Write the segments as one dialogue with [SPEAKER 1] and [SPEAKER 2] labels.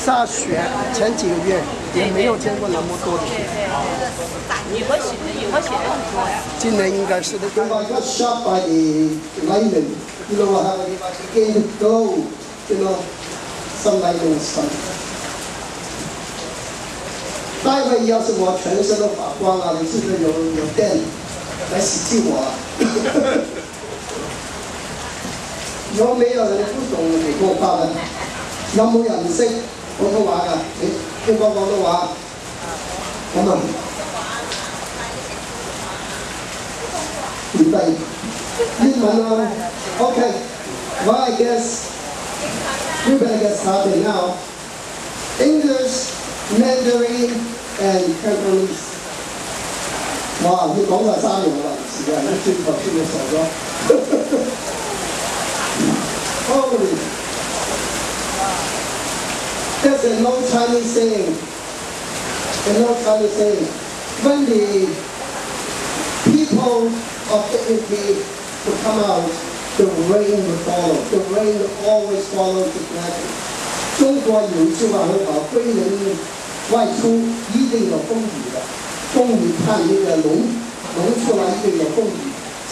[SPEAKER 1] 下雪前几个月也没有见过那么多的雪。今年应该是的。I got shot by the lightning. You know how it began to go. You know, some lightning strike. 待会要是我全身都发光了，你是不是有电来洗净我？如果沒有人不懂美國法嘅，有冇人識普通話㗎？你聽過廣東話？咁啊，唔低英文啊 ？Okay, well I guess we better get started now. English, Mandarin, and Cantonese. 哇！你講晒3樣啦，時間一轉頭先就傻咗。Holy! There's an old Chinese saying. An old Chinese saying. When the people of dignity would come out, the rain would follow. The rain would always follow the dragon. 中國有一句話很好，歸人外出一定有風雨的。風雨看那個龍出來一定有風雨，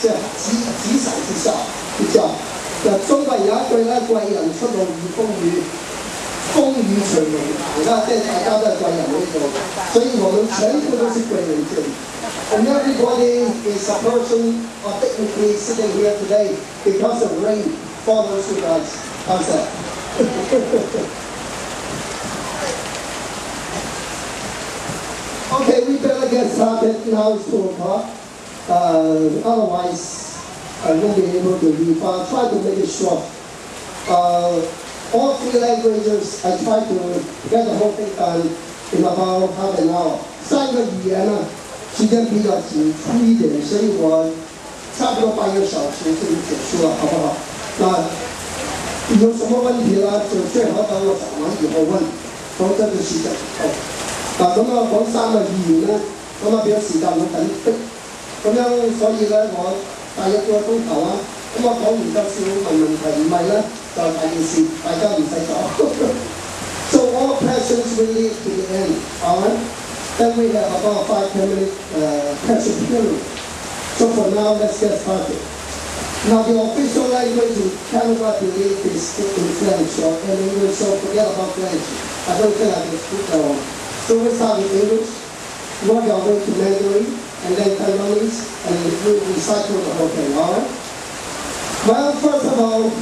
[SPEAKER 1] 是急閃之下就叫。中國有一句咧，貴人出路遇風雨，風雨隨龍行啦，即係大家都係貴人呢個，所以我們全部都是貴人精。And everybody is a person of dignity sitting here today because the rain follows you guys. How's that? Okay, we better get started. Now it's 2 o'clock. Otherwise, I won't be able to read, but I'll try to make it short. All 3 languages, I try to get the whole thing done in about half an hour. 3個語言呢，時間比較緊粗一點，所以我差不多8個小時就結束了，好不好？那有什麼問題呢？就最好等我講完以後問，否則就時間唔夠。咁我講3個語言呢，咁啊變咗時間好緊迫，咁樣所以呢，我大約1個鐘頭啊，咁我講完就少問題，唔係咧就大件事，大家唔使講。So all questions really to the end, alright? Then we have about 5-10 minutes question period. So for now, let's get started. Now the official language in Canada, I believe, is in French or in English, so forget about French. I don't think I can speak that one. So we start with English, work our way to Mandarin, and then Cantonese, and we recycle the whole thing, alright? Well, first of all,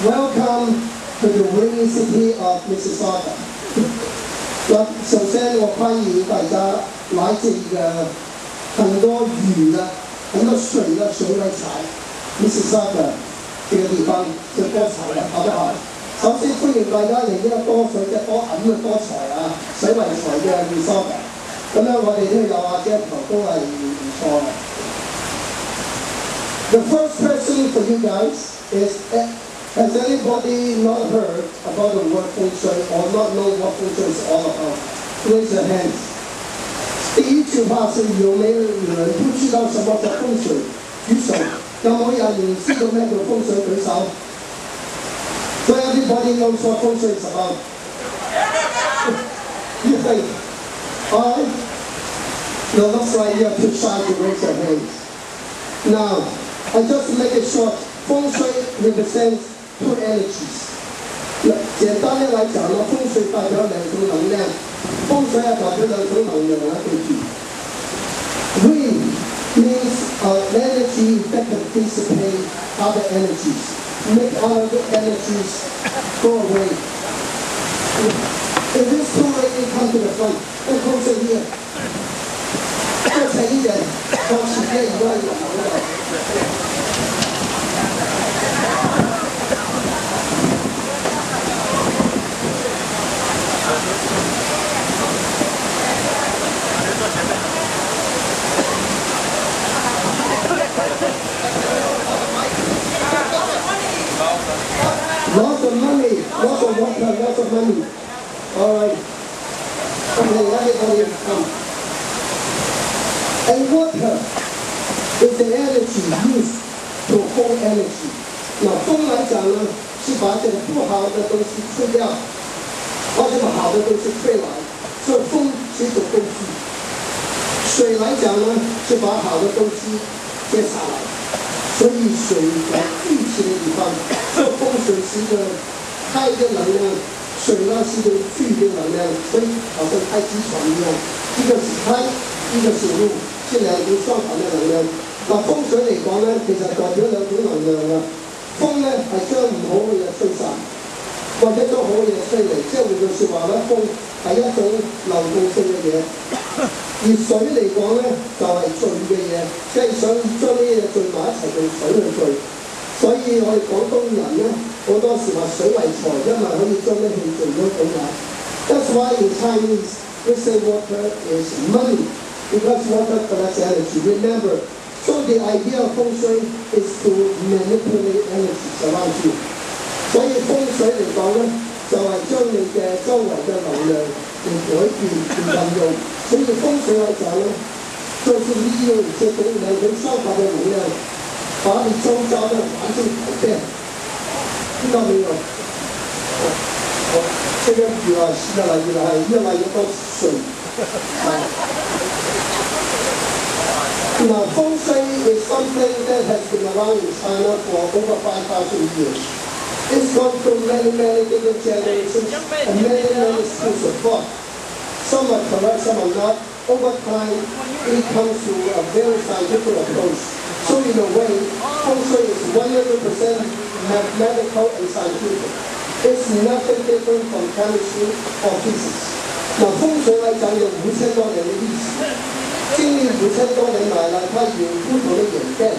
[SPEAKER 1] welcome to the winning city of Mississauga. 首先我歡迎大家來這個很多雨的、很多水的水為財 Mississauga 這個地方就多財啦，好不好？首先歡迎大家嚟呢個多水嘅多銀嘅多財啊，水為財嘅 Mississauga。咁樣我哋都有阿姐頭都係唔錯嘅。The first question for you guys is, has anybody not heard about the word 風水 or not know what 風水is all about? Raise your hands. 第一句話是有沒有人不知道什麼叫風水？舉手。有冇人知道咩叫風水？舉手。So everybody knows what 風水is about. You think? Alright? No, looks like you're too shy to raise your hands. Now, I just make it short. 風水 represents 2 energies. 簡單啲嚟講啦，風水代表2種能量，風水係代表2種能量啦，記住。Wind means energy that can dissipate other energies, make other energies go away. If this 2 ladies come to the front, then 風水here. 多請啲人，放前面以外嘅朋友。Lots of money, lots of water, lots of money. All right. Okay, everybody come. And water is the energy used to hold energy. 那风来讲呢，是把这个不好的东西吹掉，把这个好的东西吹来，所以风是一种工具。水来讲呢，是把好的东西接下来，所以水来聚集的地方，所以风水是一个开的能量，水呢是一个聚的能量，所以好像开机床一样，一个是开，一个是入，是两种相反的能量。嗱風水嚟講咧，其實代表兩種能量啊。風咧係將唔好嘅嘢吹散，或者將好嘅嘢吹嚟，即係換句説話咧，風係一種流動性嘅嘢。而水嚟講咧，就係聚嘅嘢，即係想將呢啲嘢聚埋一齊用水去聚。所以我哋廣東人咧，好多時話水為財，因為可以將啲氣聚咗咁解。That's why in Chinese we say water is money because water collects energy. Remember. So the idea of 風水 is to manipulate energy around you. 所以風水嚟講咧，就係將你嘅周圍嘅能量嚟改變、嚟運用。所以風水嚟講咧，就是利用這種兩種相反嘅能量，把你周遭嘅環境改變。聽到沒有？這個雨啊，越來越多水。Now, feng shui is something that has been around in China for over 5,000 years. It's gone through many different generations and many schools of thought. Some are correct, some are not. Over time, it comes to a very scientific approach. So in a way, feng shui is 100% mathematical and scientific. It's nothing different from chemistry or physics. Now, feng shui 嚟講有5000多年的歷史。經歷5000多年來了，它有不同的演變。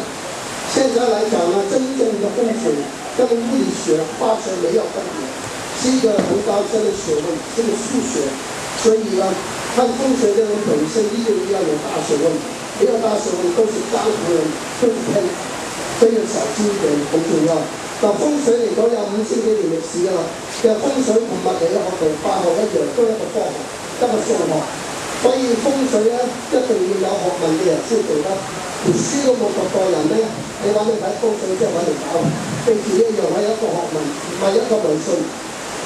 [SPEAKER 1] 現在來講呢，真正的風水跟物理學、化學沒有分別，是一個很高深的學問，是個數學。所以呢，看風水的人本身一定要有大學問，沒有大學問都是江湖人，都是騙。所以要小心一點，很重要。嗱，風水嚟講有5000幾年歷史㗎啦。其實風水同物理學同化學一樣，都係一個科學，一個數學。所以風水咧，一定要有學問嘅人先做得。連書都冇讀過人咧，你揾你睇風水即係揾嚟搞，記住一樣係一個學問，唔係一個迷信。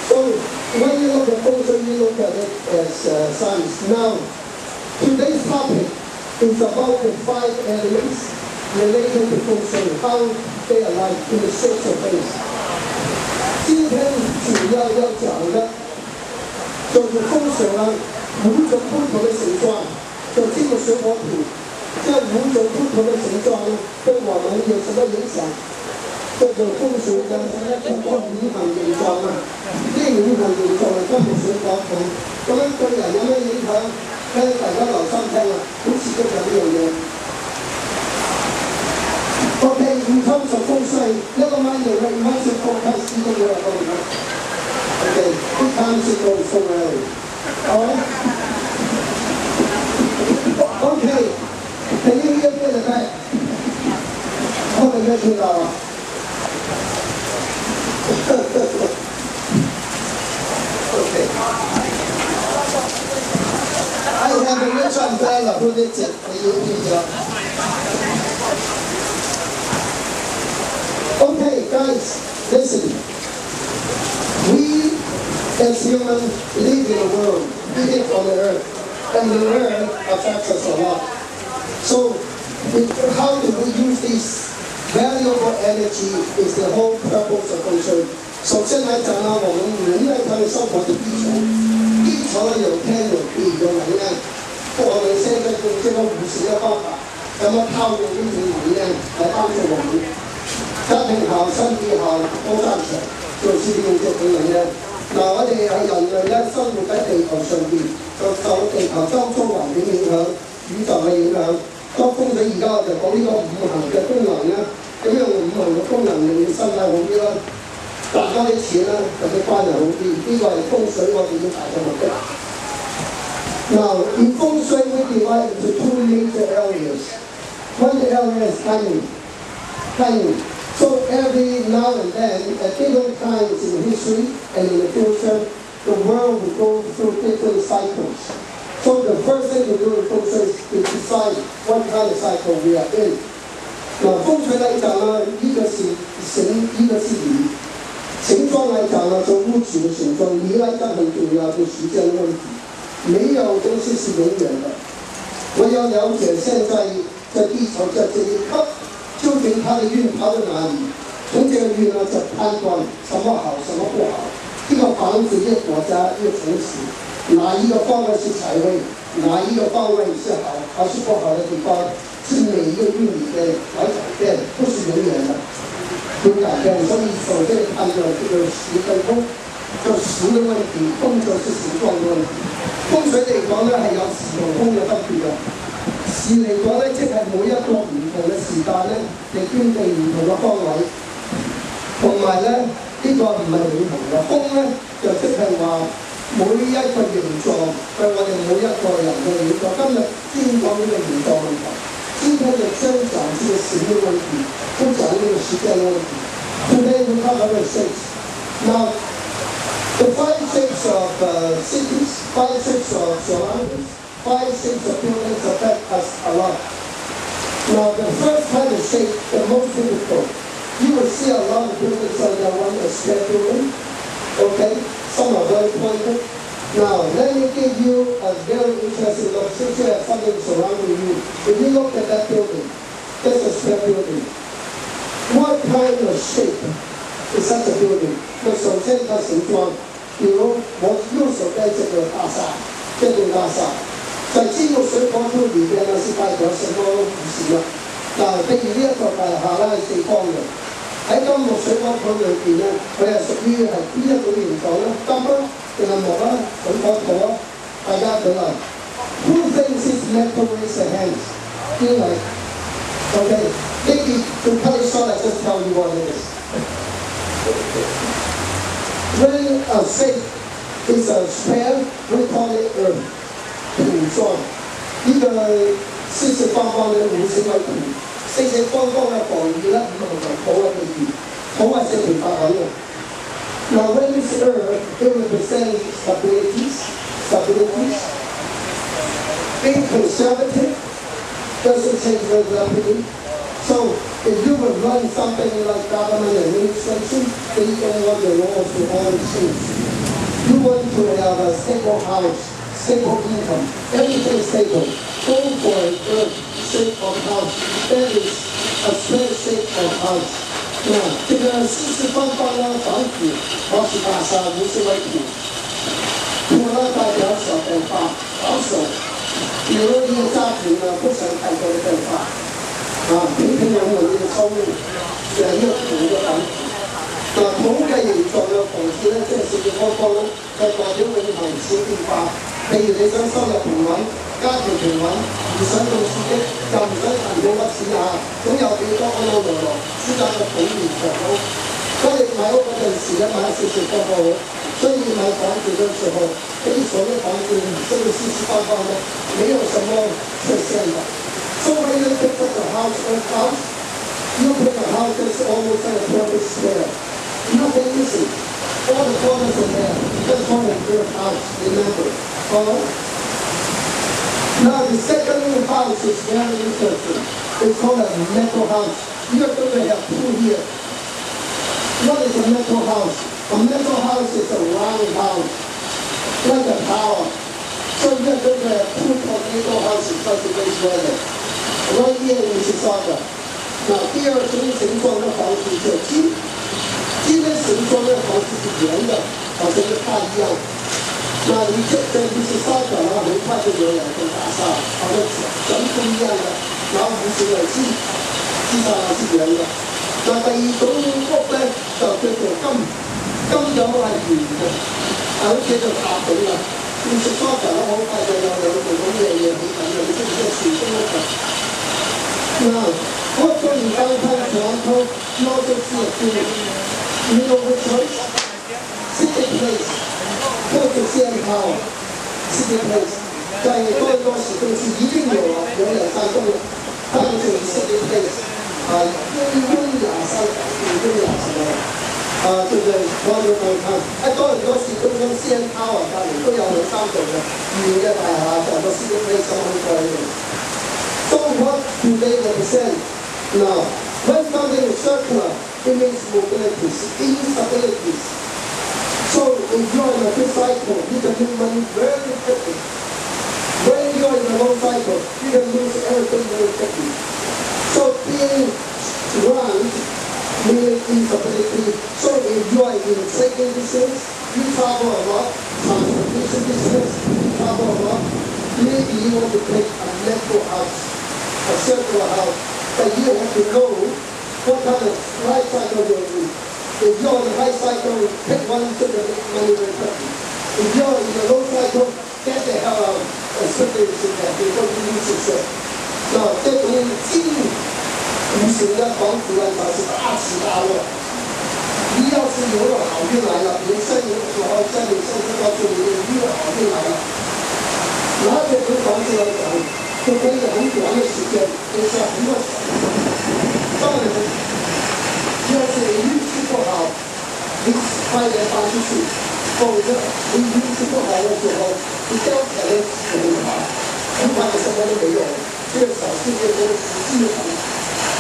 [SPEAKER 1] So when you look at 風水, you look at it as science. Now, today's topic is about the 5 elements related to 風水, how they are like in the social base. 今天主要要講的就是風水啦。5種不同的形狀，就這個水火土，這5種不同的形狀呢，對我們有什麼影響？這個風水呢，通過5行形狀啊，呢5行形狀係跟住水火土，咁樣對人有咩影響？咧，大家留心聽啊，好刺激嘅呢樣嘢。Okay, in terms of 風水，never mind the right mindset focus, you know where I'm going. Okay, good times to go so early. Alright? Okay. Can you hear me in the back? Okay, let's do that. Okay. I have a rich umbrella who did it for you here. Okay, guys, listen. We as humans live in a world, living on the earth, and the earth affects us a lot. So, how do we use this valuable energy is the whole purpose of 風水。首先來講呢，我們人類他的生活的基礎呢有天有地有能量，我們現在用這個50個方法，怎麼套用呢種能量來幫助我們家庭好、身體好都賺錢，就是利用這種能量。嗱，我哋係人類咧，生活喺地球上邊，就受地球周遭環境影響、宇宙嘅影響。當風水而家我就講呢個5行嘅功能咧，咁用5行嘅功能令你身體好啲啦，賺多啲錢啦，同你關係好啲。呢個係風水我哋要達嘅目的。Now, in 風水 we divide into 2 major areas. One area is timing. So every now and then, at different times in history and in the future, the world will go through different cycles. So the first thing to do in 风水 is to decide what kind of cycle we are in. 那风水来讲呢，一个是形，一个是理。形状来讲呢，就物质的形状；理来讲很重要，就时间的问题。没有东西是永远的。我要了解现在在地球在这一刻，究竟它的运跑到哪里？从这个运呢，再判断什么好，什么不好。一个房子，一个国家，一个城市，哪一个方位是财位，哪一个方位是好还是不好的地方，是每一个运里面来改变，不是永远的。有改变，所以首先判断这个时跟风，就时的问题，风就是形状的问題。風水嚟講咧係有時同風嘅分別嘅。時嚟講咧，即係每一個唔同嘅時間咧，你捐地唔同嘅方位，同埋咧呢個唔係永恆嘅。風咧就即係話每一個形狀對我哋每一個人嘅影響。今日先講呢個形狀問題。今天的增長是個時的問題，不講這個時間的問題。Today we cover the shapes. Now, the 5 shapes of cities, 5 shapes of surroundings, 5 shapes of buildings affect us a lot. Now, the first kind of shape, the most difficult, you will see a lot of buildings on the one, a square building. Okay, some are very pointed. Now, let me give you a very interesting look. Since you have something surrounding you, if you look at that building, that's a square building. What kind of shape is such a building? 那首先它形状，比如我右手边这个大厦，这栋大厦，在金木水火土里边呢是代表什么五行啊？嗱，譬如呢一個大廈咧係四方嘅，喺金木水火土裏邊咧，佢係屬於係邊一種形狀咧？金啦，定係木啦，水火土啊？大家舉例。Who thinks it's metal raise their hands？邊位 ？Okay, maybe to cut it short, I just tell you what it is. When a shape is a square, we call it earth. 土狀，呢個四四方方嘅五行為土，四四方方嘅防禦咧，五行為土嘅地緣，土係四平八穩嘅。Now when it's earth, it represents stabilities. Being conservative doesn't change very rapidly. So if you would run something like government administration, they don't want the laws to always change. You want to have a stable house, stable income, everything stable. Go for an earth shape of house. That is a square shape of house. 那这个四四方方的房子，或是大厦，无是为土。土呢代表小变化，保守。比如一个家庭呢，不想太多的变化。平平穩穩嘅收入，係一個土嘅房子。土嘅形狀嘅房子咧，即係四四方方咧，就代表永恆少變化。譬如你想收入平穩，家庭平穩，唔想咁刺激，又唔想賺好多錢咁有幾多安安樂樂，選擇個土面長好。所以買屋嗰陣時咧，買四四方方好。所以買房子嘅時候，可以所有房子這個四四方方的，沒有什麼缺陷的。So when you pick up the house, you pick a house that's almost like a perfect square. Nothing missing. All the corners are there. That's called a earth house, remember. Now the second house is very interesting. It's called a metal house. You're going to have two here. What is a metal house? A metal house is a round house, like a tower. So you're going to have two tornado houses like the base weather. Right here in Mississauga. 那第二种形状的房子叫鸡，鸡的形状的房子是圆的，好像不太一样。那你这在Mississauga呢，很快就有两栋大厦，好像全不一样的，然後五行為之，之上係圓嘅。那第二種屋咧就叫做金，金就係圓嘅，好似叫塔頂啊。Mississauga呢好快就有兩棟咁嘅嘢起緊啦，你知唔知係全公屋㗎？Now, what's going in downtown Toronto? You also see a building. You know which one? City Place. Go to CN Tower. City Place. 在多倫多市中心一定有兩三棟，它就是 City Place。優雅生活，優雅什麼？對唔對？我哋睇睇，多倫多市中心 CN Tower 隔離都有兩三棟嘅圓嘅大廈，成個市中心收好貴嘅。So what do they represent? Now, when something is circular, it means mobilities, instabilities. So if you're in a good cycle, you can make money very quickly. When you're in a low cycle, you can lose everything very quickly. So being round meaning instability. So if you are in trading business, you travel a lot, transportation business, you travel a lot. Maybe you want to take a natural house, a circular house, but you have to know what kind of life cycle you're in. If you're on the high cycle, pick one to make money very quickly. If you're in the low cycle, get the hell out, especially in that before you lose yourself. Now, 这种金无形的房子呢，才是大起大落。你要是有了好运来了，比如生日的时候，在你生日告诉你，你有好运来了。拿这种房子来讲，就可以很短的时间，就是很多钱。当然，要是你运气不好，你快点搬出去，否则你运气不好的时候，你交钱的很麻烦，很快什么都没有。这个小世界都是实际的。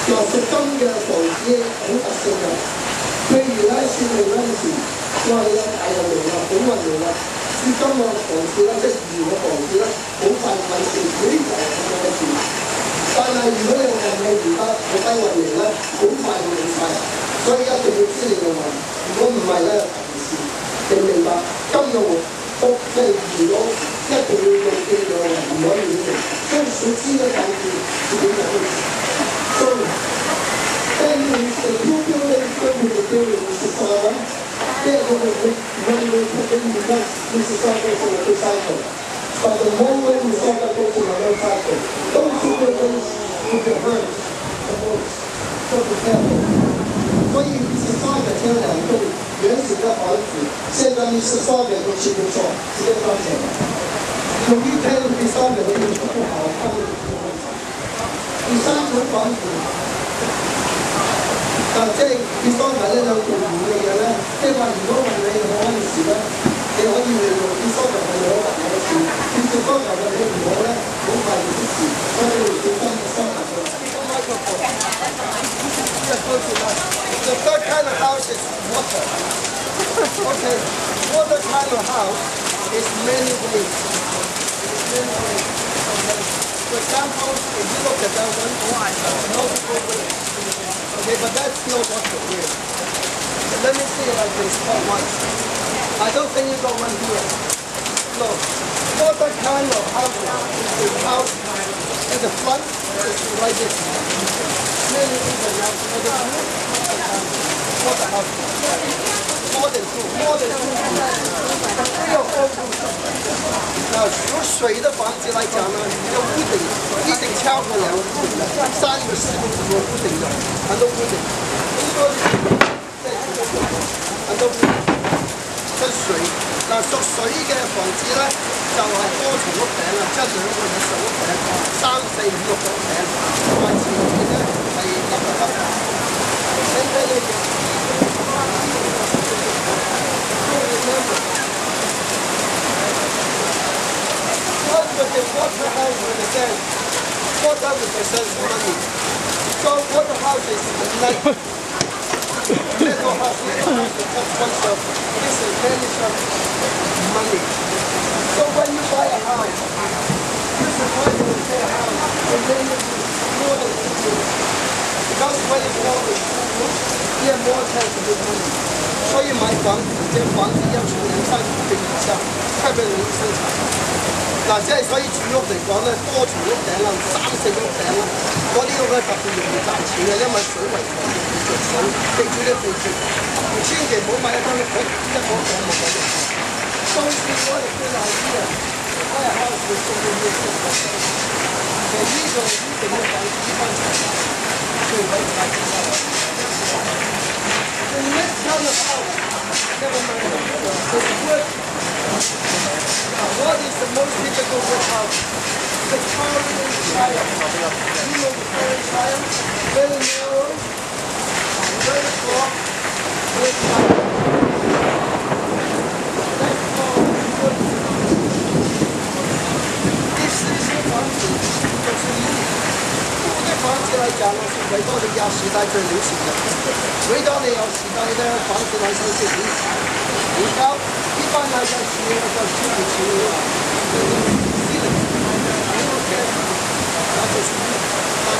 [SPEAKER 1] 嗱，屬金嘅房子好特性嘅，譬如咧算命嗰陣時，哇！你有大運嚟啦，好運嚟啦，屬金嘅房子咧，即係二嘅房子咧，好快運勢幾就係咁樣嘅事。但係如果你運氣唔得，好低運嚟咧，好快會冇晒。所以一定要知你嘅運，如果唔係咧，大件事。你明白？金嘅屋即係如果一定要用記嘅運，唔可以亂嚟。所以屬金嘅房子自己就會。So, that means the two buildings go to the building Mississauga. They're going to make money because Mississauga is on a good cycle. But the moment Mississauga goes on a low cycle, those two buildings will be hurt the most. So be careful. 所以 Mississauga 这两栋原始的房子，现在 Mississauga 都是不错，直接赚钱了。有一天 Mississauga 的运气不好，他们第三種房子，即係結婚埋呢兩棟唔嘅嘢咧，即係話如果問你好嗰陣時咧，你可以利用結婚埋係攞埋嘅事，結婚埋嘅你唔好咧，好快就出事，所以你要小心結婚埋嘅。The third kind of house is water. Okay, water kind of house is many ways. For example, if you look at that one, multiple ways. Okay, but that's not what we're doing. So let me see like this for once. I don't think you got one here. No. What kind of house is house at the front is like this. Many people now for the what the house more than two. Three or four rooms. 有水的房子来讲呢，要屋顶一定超过2个屋顶的，3个4个5个屋顶的，很多屋顶，很多在很多屋顶出水。嗱，屬水嘅房子咧，就係多重屋頂啊，即係2個以上屋頂，3、4、5、6個屋頂，同埋前面咧係立立立。Water house represents water represents money. So water house is like metal house. That's one shop. This is many shops. Money. So when you buy a house, this is why you will pay a house. And then you more than 2 years. Because when it's more than 2 years, you have more chance to make money. 所以買房子，這房子要從2、3個以上，特別容易生產。嗱，即係所以住屋嚟講咧，多重屋頂啦，3、4個屋頂啦，嗰啲屋咧特別容易賺錢嘅，因為水為財，着水，記住呢記住，千祈唔好買一間屋，一個房冇鬼用。So if you want a good idea, buy a house with so many years. 其實呢個嘅房子翻嚟，最為大嘅。The next kind of house, never mind, is wood. What is the most typical wood house? The Carolyn Shire. You know the Carolyn Shire? Very narrow, very short, very flat. 讲呢，是维多利亚时代最流行的。维多利亚时代的房子来说是很高，一般来讲是那个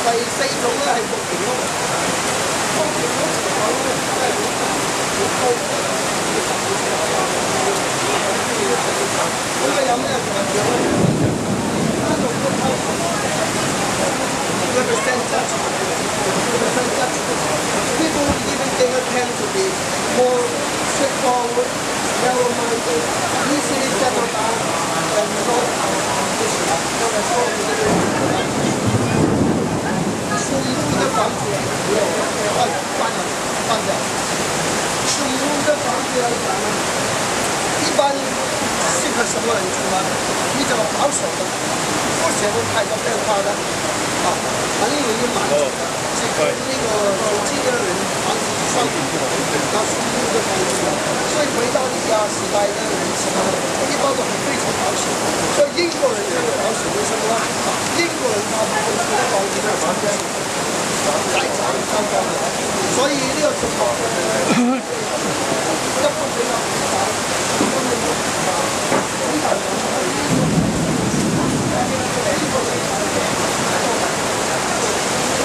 [SPEAKER 1] 第四種咧係木田屋，木田屋嘅樓咧係好高。咁啊有咩特別咧？單獨都溝People even think it tend to be more straightforward, narrow-minded, easily settled down, and not属于的房子没有换掉。属于的房子来讲呢，一般适合什么人住呢？比较保守的，不喜欢太多变化的，很容易满足的。是跟那个手机的人房子相比，那属于的房子，所以维多利亚时代的人什么的，一般都很非常保守。所以英国人就是保守，为什么呢？英国人他们的房子的房子在长相关的，所以这个情况，要不觉得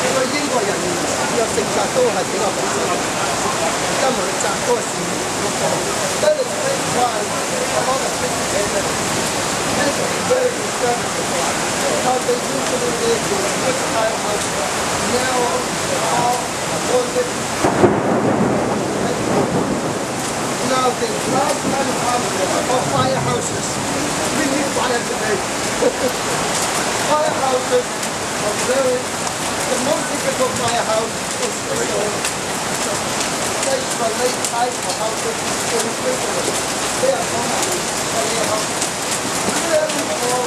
[SPEAKER 1] 因為英國人嘅性格都係比較保守，因為習嗰個事業嗰個。That is why a lot of people tend to be very conservative because they usually live in this kind of narrow, tall, ordered. Now the last kind of houses are firehouses. We need fire today. Firehouses are the most difficult firehouse is the late type of houses in Switzerland. They are common firehouses. Very small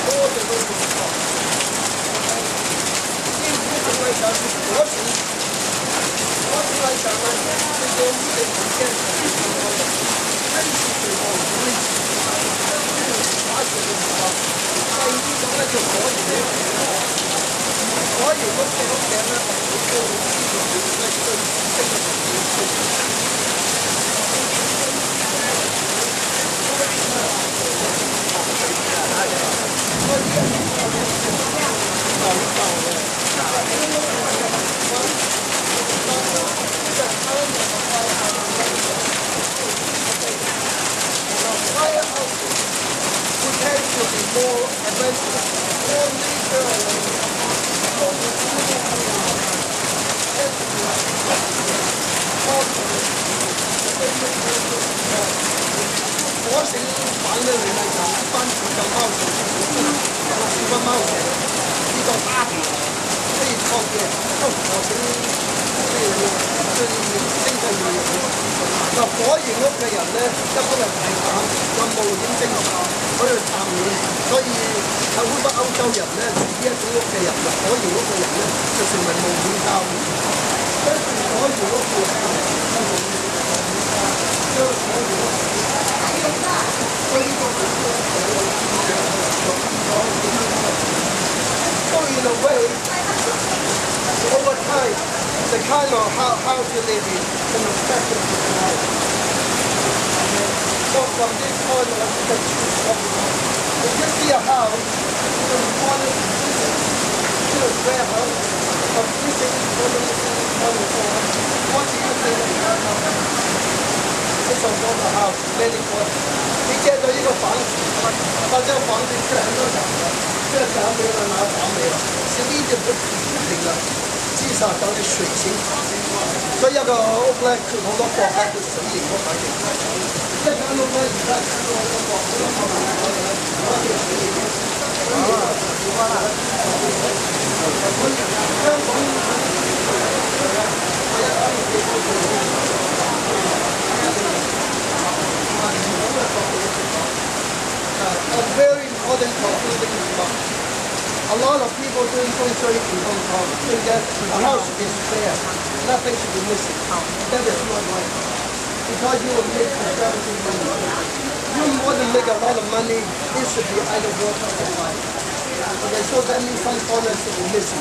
[SPEAKER 1] all the way to the top. In Switzerland来讲是国情，国情来讲呢，这些屋顶很建设，真是最高的位置，滑雪的地方，在这种呢就可以了。所以屋企屋頂咧，你都要知道你嘅最適合嘅設計。More adventurous, more nature-oriented. 我成玩嘅嚟講，一般住嘅貓住個貓嘅呢個打鐵可以創嘅，都我整精神嘅嘢。嗱，火型屋嘅人咧，一般係大膽，有冒險精神，喺度探險，所以有好多歐洲人咧住呢一種屋嘅人，火型屋嘅人咧就成為冒險家。跟住火型屋嘅人。So in a way, over time, the kind of house you live in can affect your personality. So from this point on, you can choose what you want. If you see a house, you want it to a square house, or using what do you think of that house? 这种多的 house many for 你见到一个房子，把这个房子全都涨了，这个涨没了，那涨没了，是一点不平了，至少等你水情。所以一個屋咧，佢好多國家叫水型屋嚟嘅。一間屋咧，而家好多國好多國家我哋水型屋。香港。A very important conclusion is a lot of people doing feng shui in Hong Kong think that a house is fair, nothing should be missing. That is not right. Because you will make conservative money. You want to make a lot of money, it should be either work or life. Okay, so that means some corners should be missing.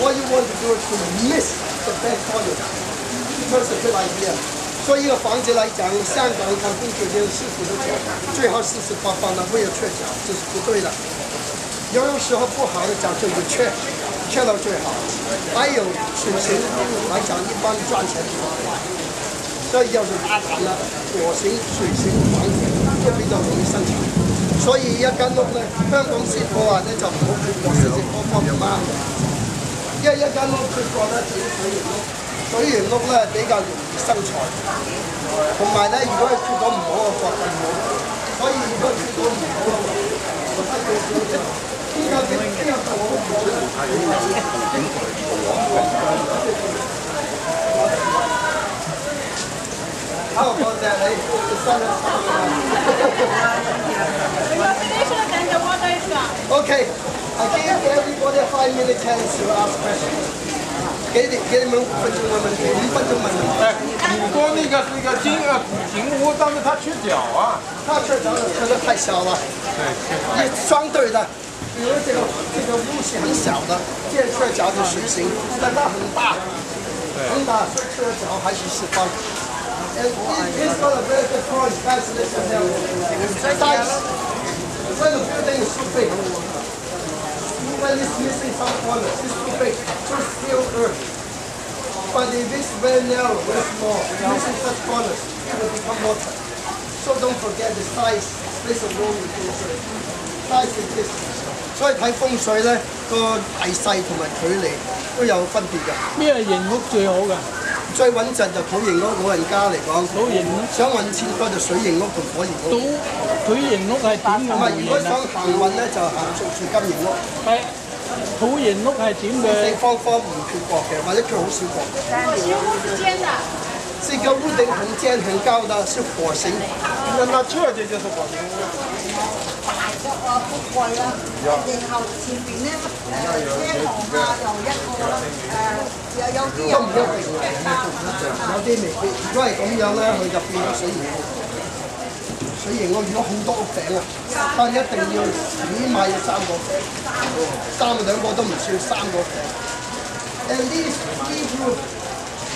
[SPEAKER 1] All you want to do is to miss the bad toilet. That's a good idea. 所以一个房子来讲，香港看风水的师傅都讲，最好48方的不要缺角，这是不对的。有时候不好的讲究就缺到最好。还有水型来讲，一般赚钱比较快。所以要是大胆了，火型、水型房子都比较容易生产。所以一間屋咧，香港師傅話咧就唔好缺過四隻方方咁啱嘅，因為一間屋缺過咧整水型屋，水型屋咧比較容易生財，同埋咧如果係缺到唔好嘅角更好，所以如果缺到唔好嘅話，我睇佢邊個我都唔How about that, eh? The sun is Okay, I give everybody 5 minute chance to ask questions. 給你們5分鐘問問題，5分鐘問問題。
[SPEAKER 2] 你說那個是一個金屋，但是它缺角啊。
[SPEAKER 1] 它缺角缺得太小了。對，也相對的，比如這個屋是很小的，這缺角的水型，但它很大，很大，所以缺角還是18。And it's got a very good point. Guys, listen here. Size. When the building is too big, when it's missing some corners, it's too big. Just fill earth. But if it's very narrow, very small, missing such corners, it will become water. So don't forget the size plays a role in feng Size is distance. 所以睇風水咧，個大細同埋距離都有分別嘅。
[SPEAKER 3] 咩型屋最好㗎？
[SPEAKER 1] 最穩陣就土型屋，老人家嚟講，
[SPEAKER 3] 土型屋
[SPEAKER 1] 想揾錢多就水型屋同火型屋。
[SPEAKER 3] 土型屋係點嘅？
[SPEAKER 1] 唔係，如果想行運咧，就行做金型屋。
[SPEAKER 3] 係土型屋係點嘅？
[SPEAKER 1] 四方方唔缺角嘅，或者缺好少角。
[SPEAKER 4] 是尖的。
[SPEAKER 1] 這個屋頂很尖很高的是火型，
[SPEAKER 2] 那這就是火型屋。
[SPEAKER 4] 覆蓋啦，然後前邊咧車房啊又一個啦，有啲
[SPEAKER 1] 都唔一定有啲未必。如果係咁樣咧，佢就變咗水型屋。水型屋如果好多屋頂啊，但一定要起碼要3個頂，2個都唔算3個頂。And these 3 rooms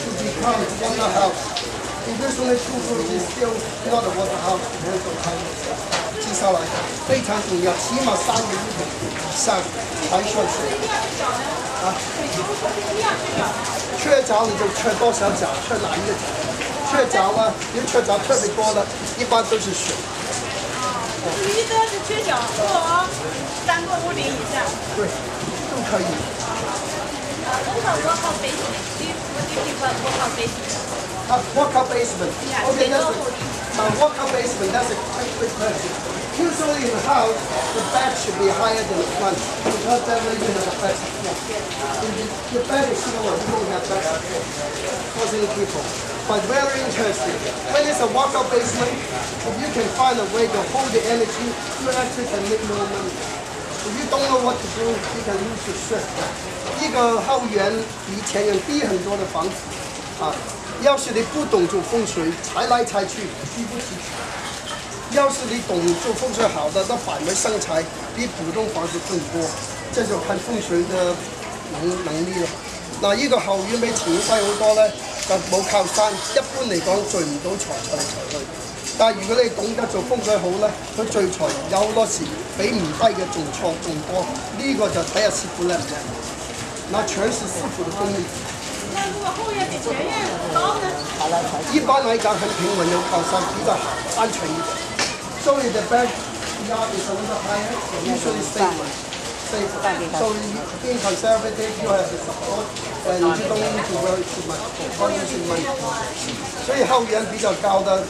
[SPEAKER 1] to become water house. If there's only 2 rooms, it's still not a water house. 接下來非常重要，起碼3個屋以上才算水。啊，缺角你就缺多少角？缺哪一個角？缺角呢？因為缺角特別多的，一般都是水。
[SPEAKER 4] 第一个是缺角或3个屋顶以下。
[SPEAKER 1] 对，都可以。Walk-up basement. Okay, that's a walk-up basement. That's a quick question. Usually in the house, the back should be higher than the front because that way you have a better floor. If your back is lower, you don't have better floor, causing people. But very interesting. When it's a walk-up basement, if you can find a way to hold the energy, you actually can make more money. If you don't know what to do, you can lose your stress. 一个后园比前园低很多的房子，啊，要是你不懂做风水，踩来踩去，低不起去。要是你懂做风水好的，那反而生财比普通房子更多。这就看風水嘅能力啦。嗱，呢個後院比前院低好多咧，就冇靠山。一般嚟講聚唔到財嚟財去。但係如果你懂得做風水好咧，佢聚財有好多時比唔低嘅仲錯仲多。呢、個就睇下師傅叻唔叻。那全是師傅的功力。
[SPEAKER 4] 那如果後院比前院高呢？
[SPEAKER 1] 一般嚟講很平穩，有靠山比較安全一點。So if the backyard is a little higher, usually safer. So being conservative, you have the support, and you don't need to worry too much about using money. 所以後院比較高的，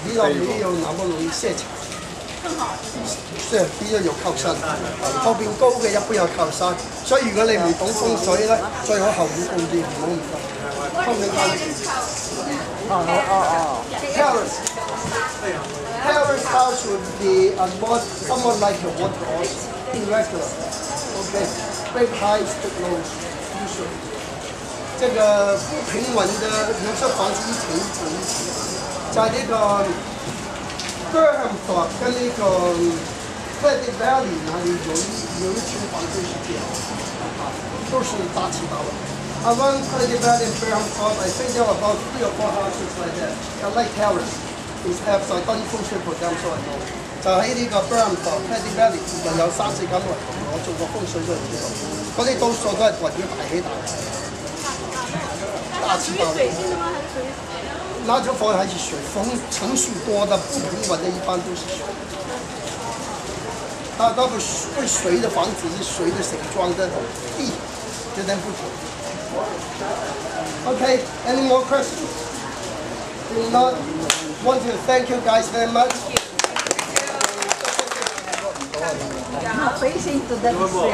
[SPEAKER 1] 比較沒有那麼容易泄財。是比較有靠山，後邊高嘅一般有靠山，所以如果你唔懂風水咧，最好後院高啲，唔好唔得。後面高啲。Terrace house would be somewhat like a water house, irregular. Okay, very high steep lows usually. 这个不平穩的，有些房子一層一層一層，在呢個Durham 跟呢個 Pleasant Valley 哪里有一群房子是这样，都是大起大落。Around Pleasant Valley and Fairham Park, I think there are about 3 or 4 houses like that. They're like towers. It's have 就當風水 program 所以講，就喺呢個 Fairham Park, Pleasant Valley 附近有3、4間屋，我做過風水都係知道，嗰啲多數都係代表大起大落，大起大落。那就放还是水，层数多的不平稳的，一般都是水。它不会水的房子是水的形状的地，这点不同。Okay, any more questions? If not, want to thank you guys very much.
[SPEAKER 4] Facing to the no good.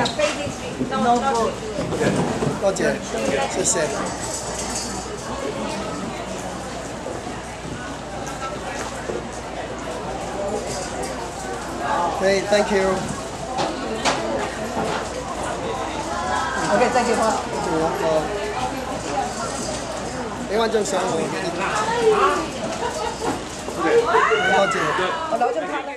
[SPEAKER 1] 多謝，謝謝。Okay, thank you.
[SPEAKER 4] OK， 再見啦。
[SPEAKER 1] 俾翻張相我。多謝。
[SPEAKER 4] 我攞張卡啦。